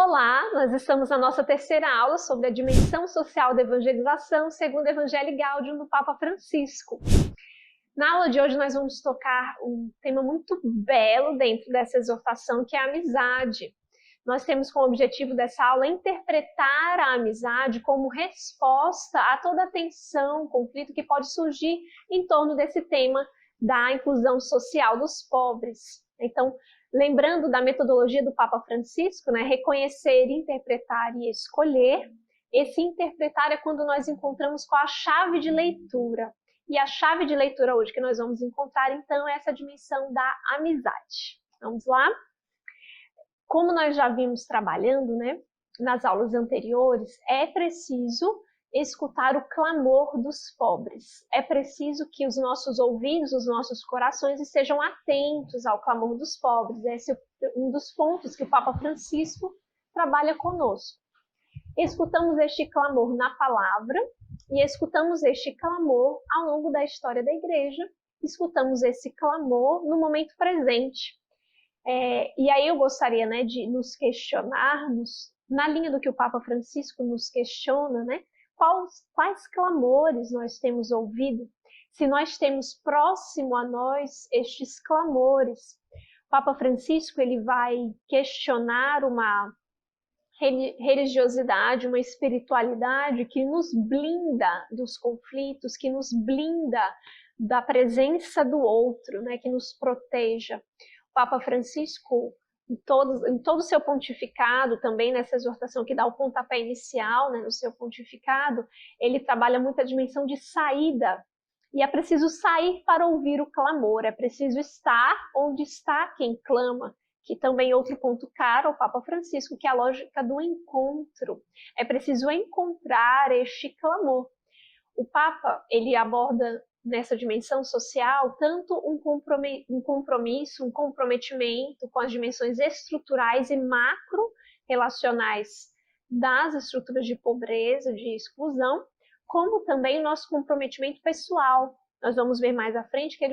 Olá, nós estamos na nossa terceira aula sobre a dimensão social da evangelização, segundo o Evangelii Gaudium do Papa Francisco. Na aula de hoje nós vamos tocar um tema muito belo dentro dessa exortação, que é a amizade. Nós temos como objetivo dessa aula interpretar a amizade como resposta a toda a tensão, conflito que pode surgir em torno desse tema da inclusão social dos pobres. Então, lembrando da metodologia do Papa Francisco, reconhecer, interpretar e escolher. Esse interpretar é quando nós encontramos com a chave de leitura. E a chave de leitura hoje que nós vamos encontrar, então, é essa dimensão da amizade. Vamos lá? Como nós já vimos trabalhando, nas aulas anteriores, é preciso escutar o clamor dos pobres. É preciso que os nossos ouvidos, os nossos corações estejam atentos ao clamor dos pobres. Esse é um dos pontos que o Papa Francisco trabalha conosco. Escutamos este clamor na palavra e escutamos este clamor ao longo da história da igreja. Escutamos esse clamor no momento presente. E aí eu gostaria de nos questionarmos, na linha do que o Papa Francisco nos questiona, quais clamores nós temos ouvido, se nós temos próximo a nós estes clamores. O Papa Francisco ele vai questionar uma religiosidade, uma espiritualidade que nos blinda dos conflitos, que nos blinda da presença do outro, que nos proteja. O Papa Francisco, em todo o seu pontificado, também nessa exortação que dá o pontapé inicial, no seu pontificado, ele trabalha muito a dimensão de saída. E é preciso sair para ouvir o clamor, é preciso estar onde está quem clama, que também é outro ponto caro ao Papa Francisco, que é a lógica do encontro. É preciso encontrar este clamor. O Papa, ele aborda nessa dimensão social, tanto um compromisso, um comprometimento com as dimensões estruturais e macro-relacionais das estruturas de pobreza, de exclusão, como também o nosso comprometimento pessoal. Nós vamos ver mais à frente que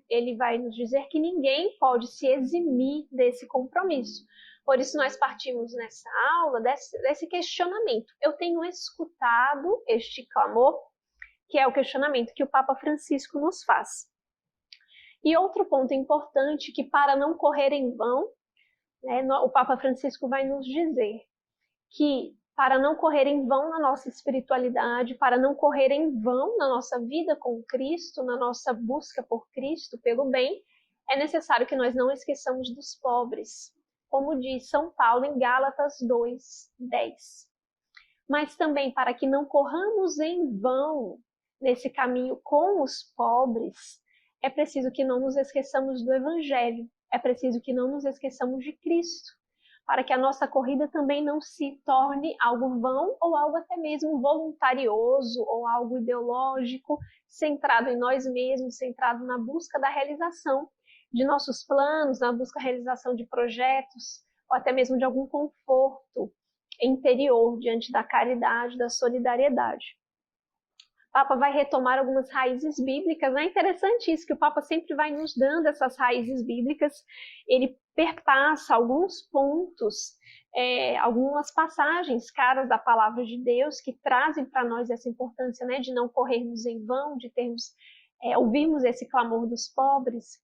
ele vai nos dizer que ninguém pode se eximir desse compromisso. Por isso nós partimos nessa aula desse questionamento. Eu tenho escutado este clamor, que é o questionamento que o Papa Francisco nos faz. E outro ponto importante, que para não correr em vão, o Papa Francisco vai nos dizer que para não correr em vão na nossa espiritualidade, para não correr em vão na nossa vida com Cristo, na nossa busca por Cristo, pelo bem, é necessário que nós não esqueçamos dos pobres, como diz São Paulo em Gálatas 2:10. Mas também para que não corramos em vão nesse caminho com os pobres, é preciso que não nos esqueçamos do Evangelho, é preciso que não nos esqueçamos de Cristo, para que a nossa corrida também não se torne algo vão ou algo até mesmo voluntarioso ou algo ideológico, centrado em nós mesmos, centrado na busca da realização de nossos planos, na busca da realização de projetos, ou até mesmo de algum conforto interior diante da caridade, da solidariedade. O Papa vai retomar algumas raízes bíblicas. É interessante isso, que o Papa sempre vai nos dando essas raízes bíblicas. Ele perpassa alguns pontos, algumas passagens caras da palavra de Deus que trazem para nós essa importância de não corrermos em vão, de ouvirmos esse clamor dos pobres.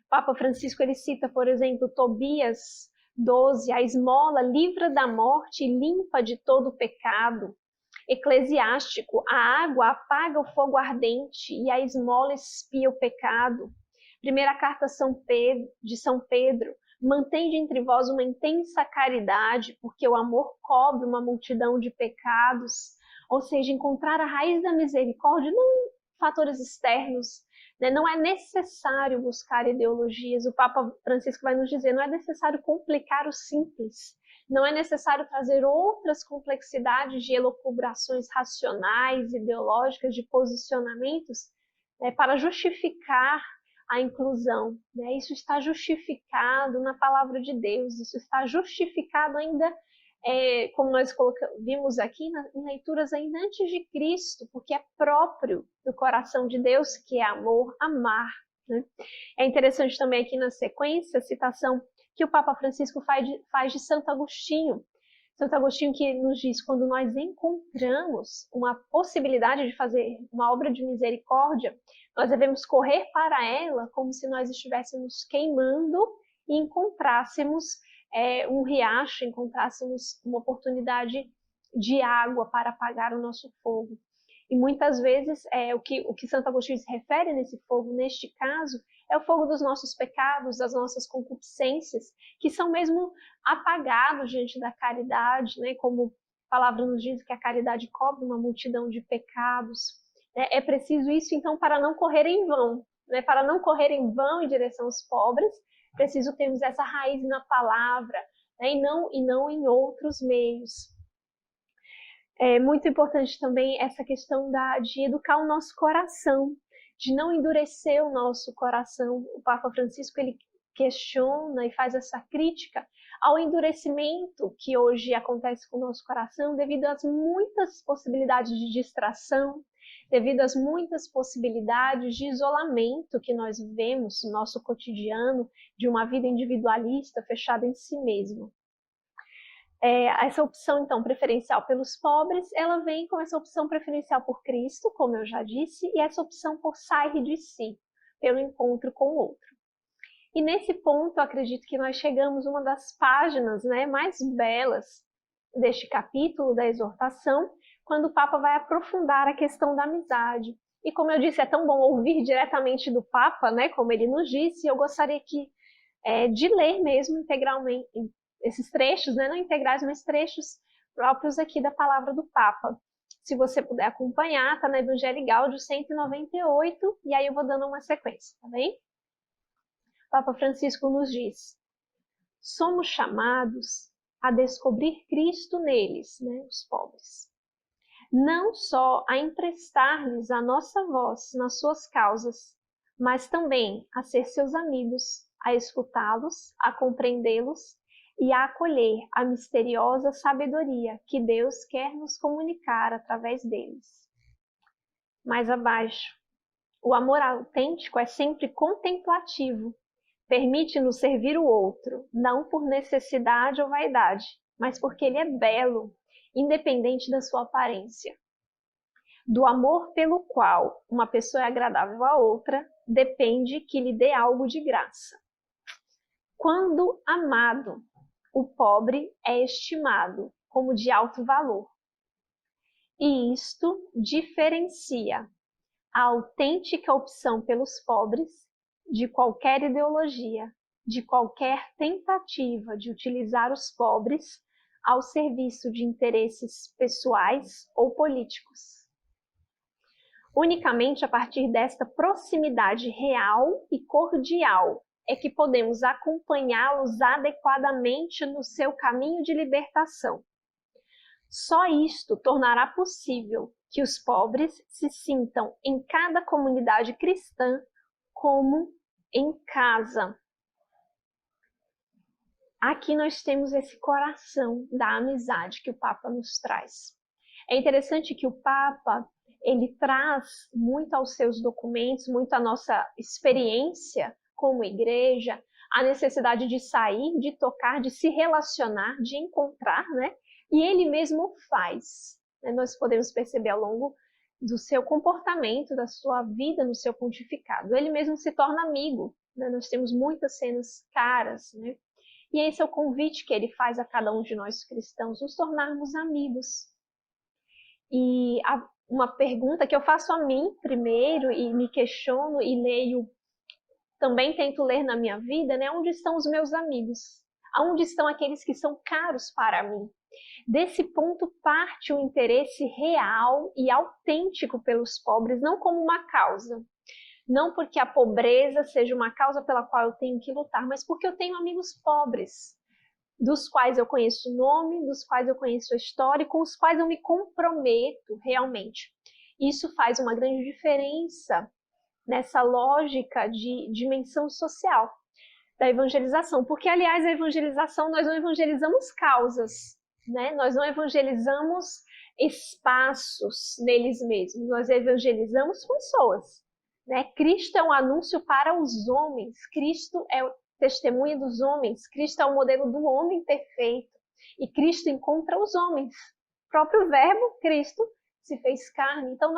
O Papa Francisco ele cita, por exemplo, Tobias 12, a esmola livra da morte e limpa de todo pecado. Eclesiástico, a água apaga o fogo ardente e a esmola expia o pecado. Primeira carta de São Pedro, mantende entre vós uma intensa caridade, porque o amor cobre uma multidão de pecados. Ou seja, encontrar a raiz da misericórdia não em fatores externos, não é necessário buscar ideologias. O Papa Francisco vai nos dizer, não é necessário complicar o simples. Não é necessário trazer outras complexidades de elucubrações racionais, ideológicas, de posicionamentos, para justificar a inclusão. Isso está justificado na palavra de Deus, isso está justificado ainda, como nós vimos aqui, em leituras ainda antes de Cristo, porque é próprio do coração de Deus, que é amor, amar. É interessante também aqui na sequência a citação que o Papa Francisco faz de Santo Agostinho. Santo Agostinho que nos diz, quando nós encontramos uma possibilidade de fazer uma obra de misericórdia, nós devemos correr para ela como se nós estivéssemos queimando e encontrássemos um riacho, encontrássemos uma oportunidade de água para apagar o nosso fogo. E muitas vezes o que Santo Agostinho se refere nesse fogo, neste caso, é o fogo dos nossos pecados, das nossas concupiscências, que são mesmo apagados diante da caridade, né? Como a palavra nos diz que a caridade cobre uma multidão de pecados. É preciso isso, então, para não correr em vão, né? Para não correr em vão em direção aos pobres, preciso termos essa raiz na palavra, né? e não em outros meios. É muito importante também essa questão de educar o nosso coração, de não endurecer o nosso coração. O Papa Francisco ele questiona e faz essa crítica ao endurecimento que hoje acontece com o nosso coração devido às muitas possibilidades de distração, devido às muitas possibilidades de isolamento que nós vivemos no nosso cotidiano, de uma vida individualista fechada em si mesmo. Essa opção, então, preferencial pelos pobres, ela vem com essa opção preferencial por Cristo, como eu já disse, e essa opção por sair de si, pelo encontro com o outro. E nesse ponto, eu acredito que nós chegamos a uma das páginas, né, mais belas deste capítulo da exortação, quando o Papa vai aprofundar a questão da amizade. E como eu disse, é tão bom ouvir diretamente do Papa, né, como ele nos disse, eu gostaria de ler mesmo integralmente esses trechos, né, não integrais, mas trechos próprios aqui da palavra do Papa. Se você puder acompanhar, está na Evangelii Gaudium 198, e aí eu vou dando uma sequência, tá bem? O Papa Francisco nos diz: somos chamados a descobrir Cristo neles, né, os pobres. Não só a emprestar-lhes a nossa voz nas suas causas, mas também a ser seus amigos, a escutá-los, a compreendê-los e a acolher a misteriosa sabedoria que Deus quer nos comunicar através deles. Mais abaixo, o amor autêntico é sempre contemplativo, permite-nos servir o outro, não por necessidade ou vaidade, mas porque ele é belo, independente da sua aparência. Do amor pelo qual uma pessoa é agradável à outra, depende que lhe dê algo de graça. Quando amado, o pobre é estimado como de alto valor. E isto diferencia a autêntica opção pelos pobres de qualquer ideologia, de qualquer tentativa de utilizar os pobres ao serviço de interesses pessoais ou políticos. Unicamente a partir desta proximidade real e cordial é que podemos acompanhá-los adequadamente no seu caminho de libertação. Só isto tornará possível que os pobres se sintam em cada comunidade cristã como em casa. Aqui nós temos esse coração da amizade que o Papa nos traz. É interessante que o Papa ele traz muito aos seus documentos, muito à nossa experiência como igreja, a necessidade de sair, de tocar, de se relacionar, de encontrar, né? E ele mesmo faz. Né? Nós podemos perceber ao longo do seu comportamento, da sua vida no seu pontificado. Ele mesmo se torna amigo. Né? Nós temos muitas cenas caras, né? E esse é o convite que ele faz a cada um de nós cristãos, nos tornarmos amigos. E uma pergunta que eu faço a mim primeiro e me questiono e leio, também tento ler na minha vida, né? Onde estão os meus amigos? Aonde estão aqueles que são caros para mim? Desse ponto parte o interesse real e autêntico pelos pobres, não como uma causa. Não porque a pobreza seja uma causa pela qual eu tenho que lutar, mas porque eu tenho amigos pobres, dos quais eu conheço o nome, dos quais eu conheço a história e com os quais eu me comprometo realmente. Isso faz uma grande diferença nessa lógica de dimensão social da evangelização, porque, aliás, a evangelização, nós não evangelizamos causas, né? Nós não evangelizamos espaços neles mesmos, nós evangelizamos pessoas, né? Cristo é um anúncio para os homens, Cristo é o testemunho dos homens, Cristo é o modelo do homem perfeito, E Cristo encontra os homens. O próprio verbo, Cristo, se fez carne. Então,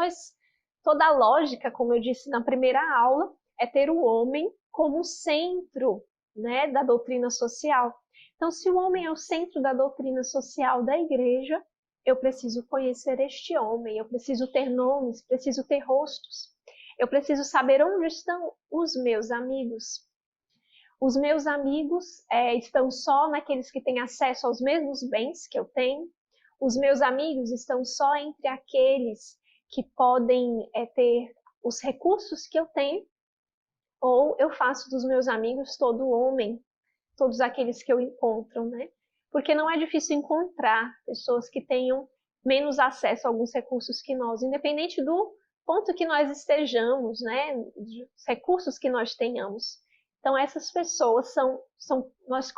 toda a lógica, como eu disse na primeira aula, é ter o homem como centro, né, da doutrina social. Então, se o homem é o centro da doutrina social da igreja, eu preciso conhecer este homem, eu preciso ter nomes, preciso ter rostos. Eu preciso saber onde estão os meus amigos. Os meus amigos estão só naqueles que têm acesso aos mesmos bens que eu tenho. Os meus amigos estão só entre aqueles que podem ter os recursos que eu tenho. Ou eu faço dos meus amigos todo homem, todos aqueles que eu encontro, né? Porque não é difícil encontrar pessoas que tenham menos acesso a alguns recursos que nós, independente do ponto que nós estejamos, né? Dos recursos que nós tenhamos. Então, essas pessoas nós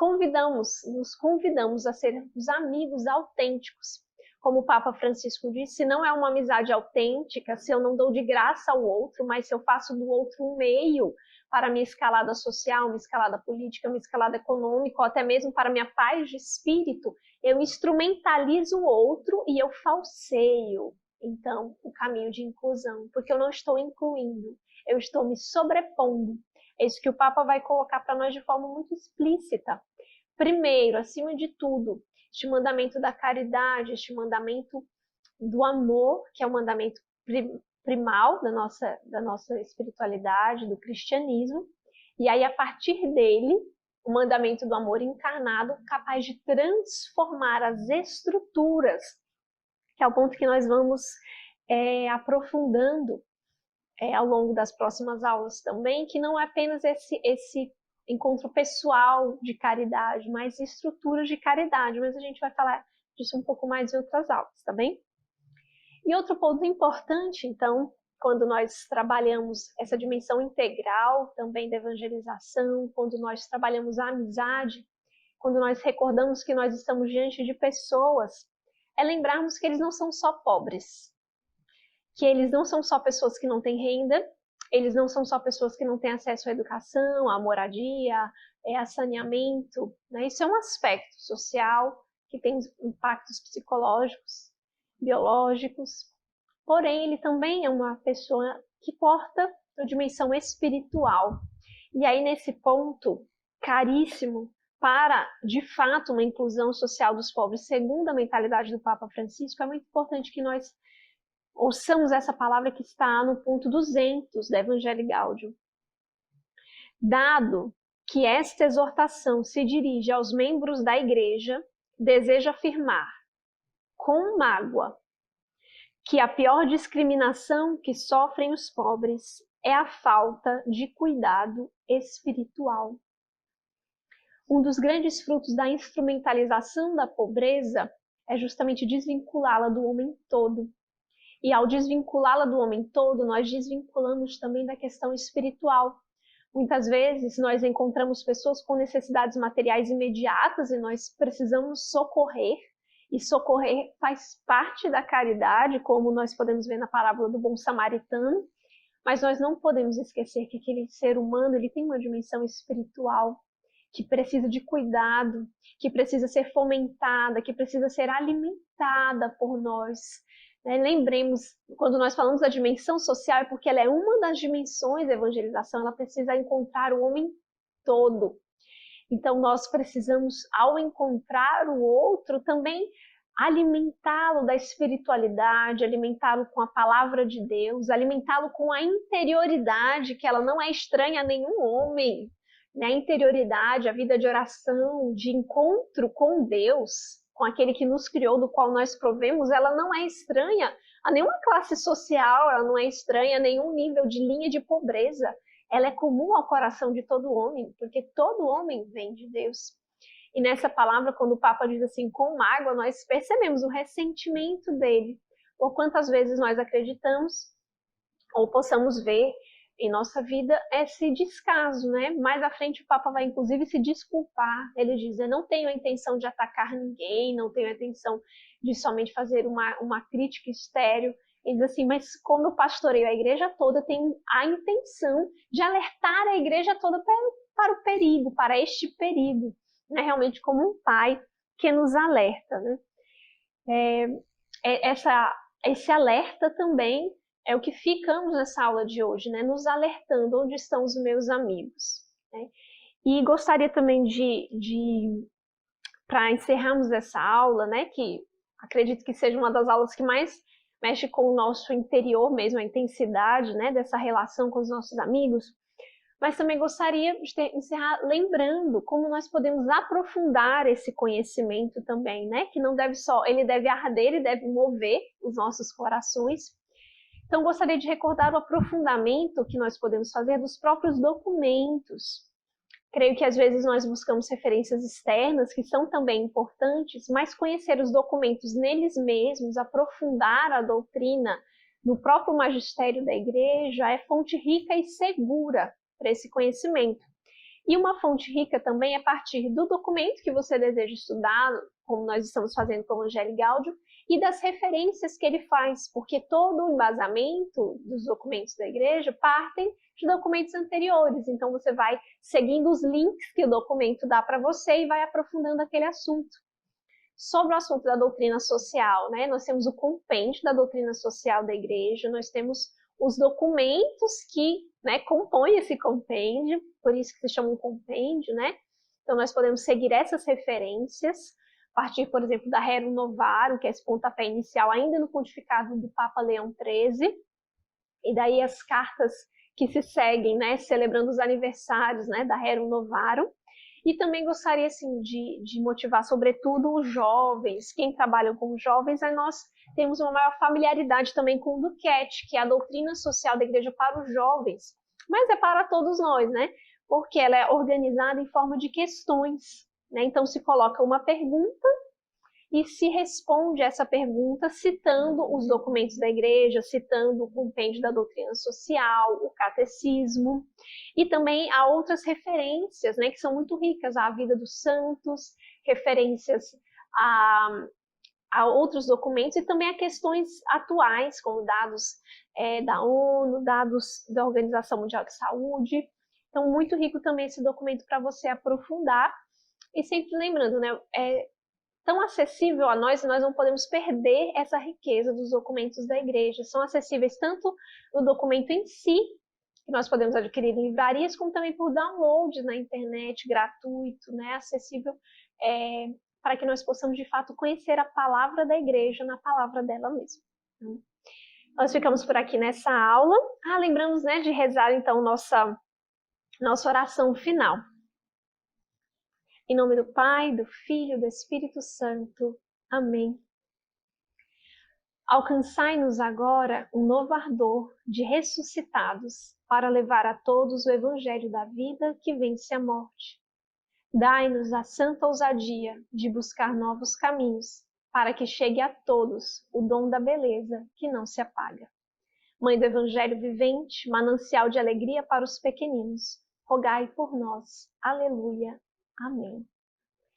nos convidamos a sermos amigos autênticos. Como o Papa Francisco disse, se não é uma amizade autêntica, se eu não dou de graça ao outro, mas se eu faço do outro um meio para a minha escalada social, minha escalada política, minha escalada econômica, ou até mesmo para a minha paz de espírito, eu instrumentalizo o outro e eu falseio, então, o caminho de inclusão, porque eu não estou incluindo, eu estou me sobrepondo. É isso que o Papa vai colocar para nós de forma muito explícita. Primeiro, acima de tudo, este mandamento da caridade, este mandamento do amor, que é o mandamento primal da nossa espiritualidade, do cristianismo. E aí, a partir dele, o mandamento do amor encarnado, capaz de transformar as estruturas, que é o ponto que nós vamos aprofundando ao longo das próximas aulas também, que não é apenas esse encontro pessoal de caridade, mas estruturas de caridade, mas a gente vai falar disso um pouco mais em outras aulas, tá bem? E outro ponto importante, então, quando nós trabalhamos essa dimensão integral também da evangelização, quando nós trabalhamos a amizade, quando nós recordamos que nós estamos diante de pessoas, é lembrarmos que eles não são só pobres, que eles não são só pessoas que não têm renda, eles não são só pessoas que não têm acesso à educação, à moradia, a saneamento, né? Isso é um aspecto social que tem impactos psicológicos, biológicos, porém ele também é uma pessoa que porta a dimensão espiritual. E aí nesse ponto caríssimo para, de fato, uma inclusão social dos pobres, segundo a mentalidade do Papa Francisco, é muito importante que nós ouçamos essa palavra que está no ponto 200 da Evangelii Gaudium. Dado que esta exortação se dirige aos membros da Igreja, deseja afirmar, com mágoa, que a pior discriminação que sofrem os pobres é a falta de cuidado espiritual. Um dos grandes frutos da instrumentalização da pobreza é justamente desvinculá-la do homem todo. E ao desvinculá-la do homem todo, nós desvinculamos também da questão espiritual. Muitas vezes nós encontramos pessoas com necessidades materiais imediatas e nós precisamos socorrer. E socorrer faz parte da caridade, como nós podemos ver na parábola do bom samaritano. Mas nós não podemos esquecer que aquele ser humano ele tem uma dimensão espiritual que precisa de cuidado, que precisa ser fomentada, que precisa ser alimentada por nós. Lembremos, quando nós falamos da dimensão social, é porque ela é uma das dimensões da evangelização, ela precisa encontrar o homem todo. Então, nós precisamos, ao encontrar o outro, também alimentá-lo da espiritualidade, alimentá-lo com a palavra de Deus, alimentá-lo com a interioridade, que ela não é estranha a nenhum homem. A interioridade, a vida de oração, de encontro com Deus, com aquele que nos criou, do qual nós provemos, ela não é estranha a nenhuma classe social, ela não é estranha a nenhum nível de linha de pobreza. Ela é comum ao coração de todo homem, porque todo homem vem de Deus. E nessa palavra, quando o Papa diz assim, com mágoa, nós percebemos o ressentimento dele, por quantas vezes nós acreditamos, ou possamos ver em nossa vida esse descaso, né? Mais à frente o Papa vai inclusive se desculpar. Ele diz, eu não tenho a intenção de atacar ninguém, não tenho a intenção de somente fazer uma crítica estéril. Ele diz assim, mas como eu pastoreio a igreja toda, eu tenho a intenção de alertar a igreja toda para o perigo, para este perigo. Né? Realmente como um pai que nos alerta, né? Esse alerta também é o que ficamos nessa aula de hoje, né? Nos alertando onde estão os meus amigos, né? E gostaria também para encerrarmos essa aula, né? Que acredito que seja uma das aulas que mais mexe com o nosso interior mesmo, a intensidade, né? Dessa relação com os nossos amigos. Mas também gostaria de encerrar lembrando como nós podemos aprofundar esse conhecimento também, né? Que não deve só, ele deve arder, ele deve mover os nossos corações. Então, gostaria de recordar o aprofundamento que nós podemos fazer dos próprios documentos. Creio que às vezes nós buscamos referências externas, que são também importantes, mas conhecer os documentos neles mesmos, aprofundar a doutrina no próprio magistério da igreja é fonte rica e segura para esse conhecimento. E uma fonte rica também é a partir do documento que você deseja estudar, como nós estamos fazendo com o Evangelho Gáudio, e das referências que ele faz, porque todo o embasamento dos documentos da igreja partem de documentos anteriores. Então você vai seguindo os links que o documento dá para você e vai aprofundando aquele assunto. Sobre o assunto da doutrina social, né? Nós temos o compêndio da doutrina social da igreja, nós temos os documentos que, né, compõem esse compêndio, por isso que se chama um compêndio, né? Então nós podemos seguir essas referências, a partir, por exemplo, da Rerum Novarum, que é esse pontapé inicial ainda no pontificado do Papa Leão XIII, e daí as cartas que se seguem, né, celebrando os aniversários, né, da Rerum Novarum. E também gostaria, assim, de motivar, sobretudo, os jovens, quem trabalha com jovens, aí nós temos uma maior familiaridade também com o Duquette, que é a doutrina social da igreja para os jovens, mas é para todos nós, né? Porque ela é organizada em forma de questões, né? Então se coloca uma pergunta e se responde essa pergunta citando os documentos da igreja, citando o compêndio da doutrina social, o catecismo, e também há outras referências, né, que são muito ricas, à vida dos santos, referências a outros documentos e também a questões atuais, como dados da ONU, dados da Organização Mundial de Saúde. Então, muito rico também esse documento para você aprofundar. E sempre lembrando, né, tão acessível a nós e nós não podemos perder essa riqueza dos documentos da igreja. São acessíveis tanto no documento em si, que nós podemos adquirir em livrarias, como também por download na internet, gratuito, né, acessível para que nós possamos de fato conhecer a palavra da igreja na palavra dela mesma. Nós ficamos por aqui nessa aula. Lembramos, né, de rezar então nossa oração final. Em nome do Pai, do Filho e do Espírito Santo. Amém. Alcançai-nos agora um novo ardor de ressuscitados para levar a todos o Evangelho da vida que vence a morte. Dai-nos a santa ousadia de buscar novos caminhos para que chegue a todos o dom da beleza que não se apaga. Mãe do Evangelho vivente, manancial de alegria para os pequeninos, rogai por nós. Aleluia. Amém.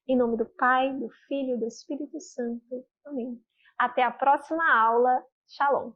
Em nome do Pai, do Filho e do Espírito Santo. Amém. Até a próxima aula. Shalom.